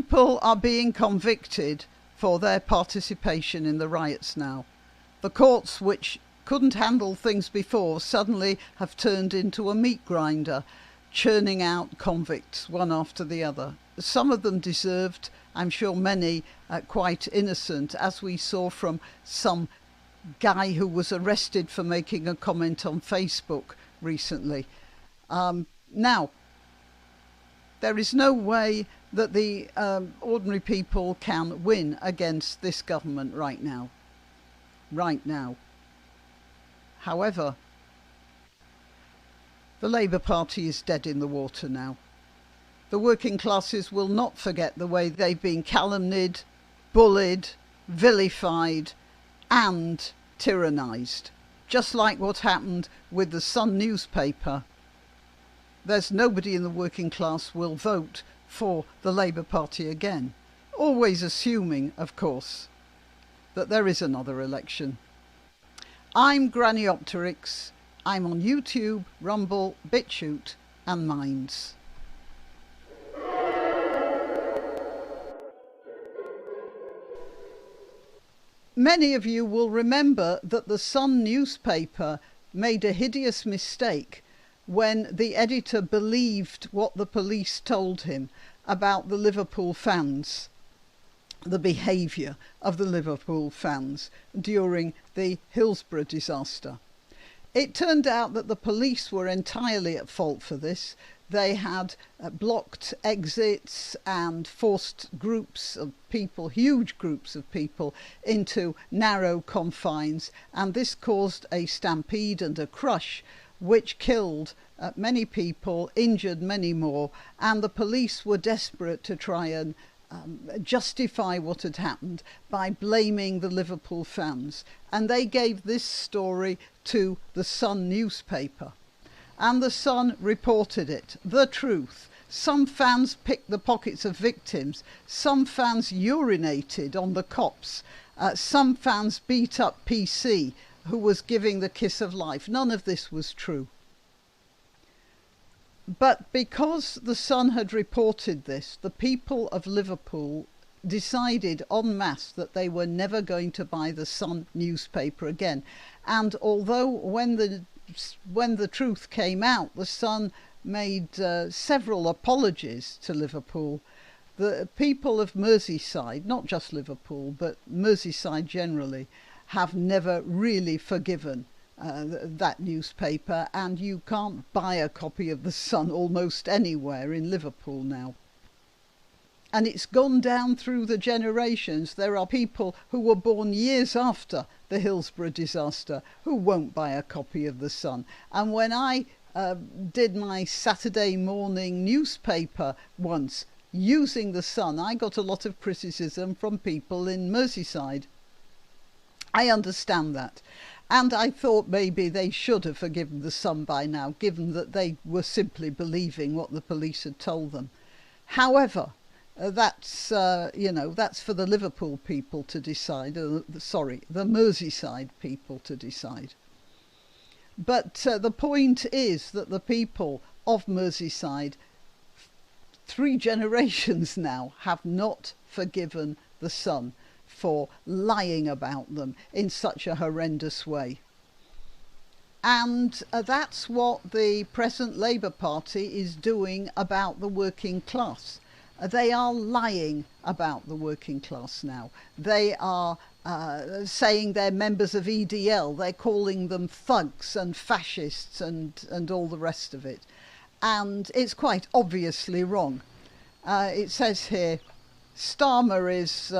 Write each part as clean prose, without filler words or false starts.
People are being convicted for their participation in the riots now. The courts, which couldn't handle things before, suddenly have turned into a meat grinder, churning out convicts one after the other. Some of them deserved, I'm sure many quite innocent, as we saw from some guy who was arrested for making a comment on Facebook recently. Now, there is no way that the ordinary people can win against this government right now. However, the Labour Party is dead in the water now. The working classes will not forget the way they've been calumniated, bullied, vilified and tyrannised. Just like what happened with the Sun newspaper. There's nobody in the working class will vote for the Labour Party again. Always assuming, of course, that there is another election. I'm Granniopteryx. I'm on YouTube, Rumble, BitChute and Minds. Many of you will remember that the Sun newspaper made a hideous mistake when the editor believed what the police told him about the Liverpool fans, the behaviour of the Liverpool fans during the Hillsborough disaster. It turned out that the police were entirely at fault for this. They had blocked exits and forced groups of people, huge groups of people, into narrow confines, and this caused a stampede and a crush which killed many people, injured many more, and the police were desperate to try and justify what had happened by blaming the Liverpool fans. And they gave this story to the Sun newspaper. And the Sun reported it, the truth. Some fans picked the pockets of victims. Some fans urinated on the cops. Some fans beat up PC, who was giving the kiss of life. None of this was true. But because the Sun had reported this, the people of Liverpool decided en masse that they were never going to buy the Sun newspaper again. And although when the truth came out, the Sun made several apologies to Liverpool, the people of Merseyside, not just Liverpool, but Merseyside generally, have never really forgiven that newspaper, and you can't buy a copy of the Sun almost anywhere in Liverpool now. And it's gone down through the generations. There are people who were born years after the Hillsborough disaster who won't buy a copy of the Sun. And when I did my Saturday morning newspaper once using the Sun, I got a lot of criticism from people in Merseyside. I understand that. And I thought maybe they should have forgiven the Sun by now, given that they were simply believing what the police had told them. However, that's that's for the Liverpool people to decide. The Merseyside people to decide. But the point is that the people of Merseyside, 3 generations now, have not forgiven the Sun for lying about them in such a horrendous way. And that's what the present Labour Party is doing about the working class. They are lying about the working class now. They are saying they're members of EDL. They're calling them thugs and fascists and all the rest of it. And it's quite obviously wrong. It says here, Starmer is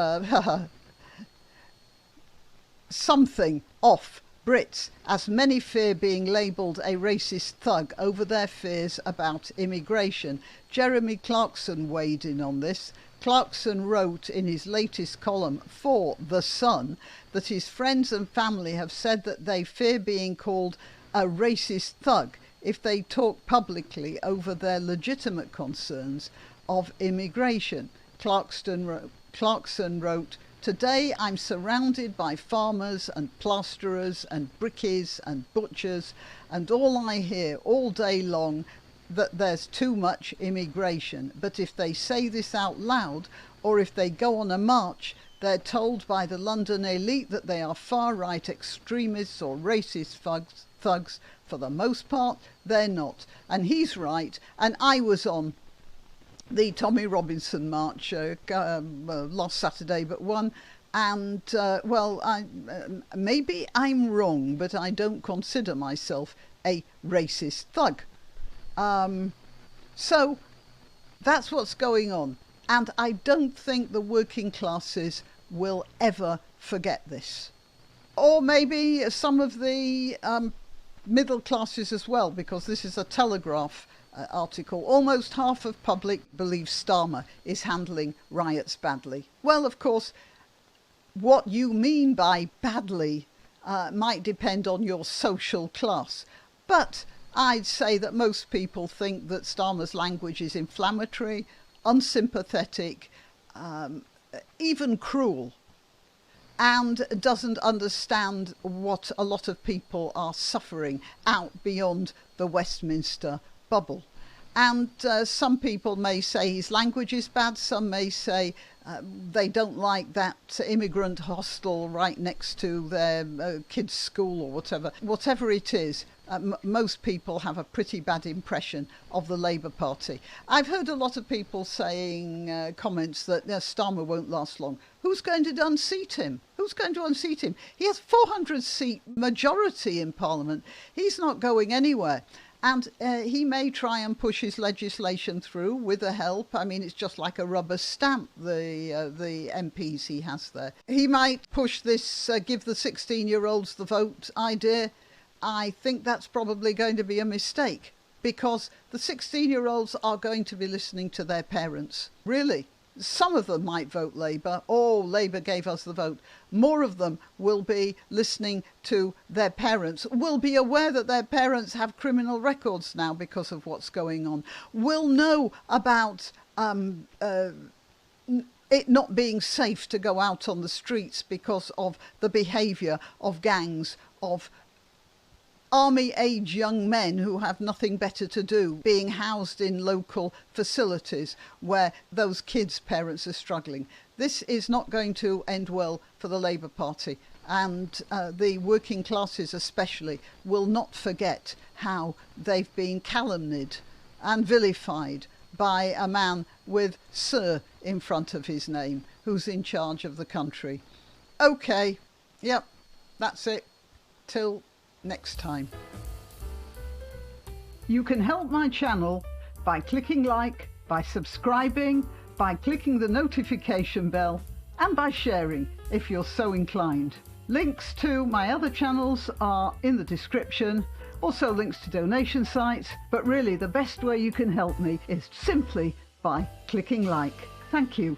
something off Brits, as many fear being labelled a racist thug over their fears about immigration. Jeremy Clarkson weighed in on this. Clarkson wrote in his latest column for The Sun that his friends and family have said that they fear being called a racist thug if they talk publicly over their legitimate concerns of immigration. Clarkson wrote, "Today I'm surrounded by farmers and plasterers and brickies and butchers, and all I hear all day long that there's too much immigration. But if they say this out loud, or if they go on a march, they're told by the London elite that they are far-right extremists or racist thugs. For the most part, they're not. And he's right. And I was on the Tommy Robinson march last Saturday, but one. And, maybe I'm wrong, but I don't consider myself a racist thug. So that's what's going on. And I don't think the working classes will ever forget this. Or maybe some of the middle classes as well, because this is a Telegraph article. Almost half of public believes Starmer is handling riots badly. Well, of course, what you mean by badly might depend on your social class. But I'd say that most people think that Starmer's language is inflammatory, unsympathetic, even cruel, and doesn't understand what a lot of people are suffering out beyond the Westminster bubble. And some people may say his language is bad, some may say they don't like that immigrant hostel right next to their kids' school or whatever. Whatever it is, most people have a pretty bad impression of the Labour Party. I've heard a lot of people saying comments that Starmer won't last long. Who's going to unseat him? Who's going to unseat him? He has 400-seat majority in Parliament. He's not going anywhere. And he may try and push his legislation through with the help. I mean, it's just like a rubber stamp, the MPs he has there. He might push this give the 16-year-olds the vote idea. I think that's probably going to be a mistake, because the 16-year-olds are going to be listening to their parents. Really. Some of them might vote Labour. Oh, Labour gave us the vote. More of them will be listening to their parents, will be aware that their parents have criminal records now because of what's going on, will know about it not being safe to go out on the streets because of the behaviour of gangs, of army-age young men who have nothing better to do, being housed in local facilities where those kids' parents are struggling. This is not going to end well for the Labour Party, and the working classes especially will not forget how they've been calumniated and vilified by a man with Sir in front of his name, who's in charge of the country. Okay, yep, that's it. Till next time. You can help my channel by clicking like, by subscribing, by clicking the notification bell, and by sharing if you're so inclined. Links to my other channels are in the description, also links to donation sites, but really the best way you can help me is simply by clicking like. Thank you.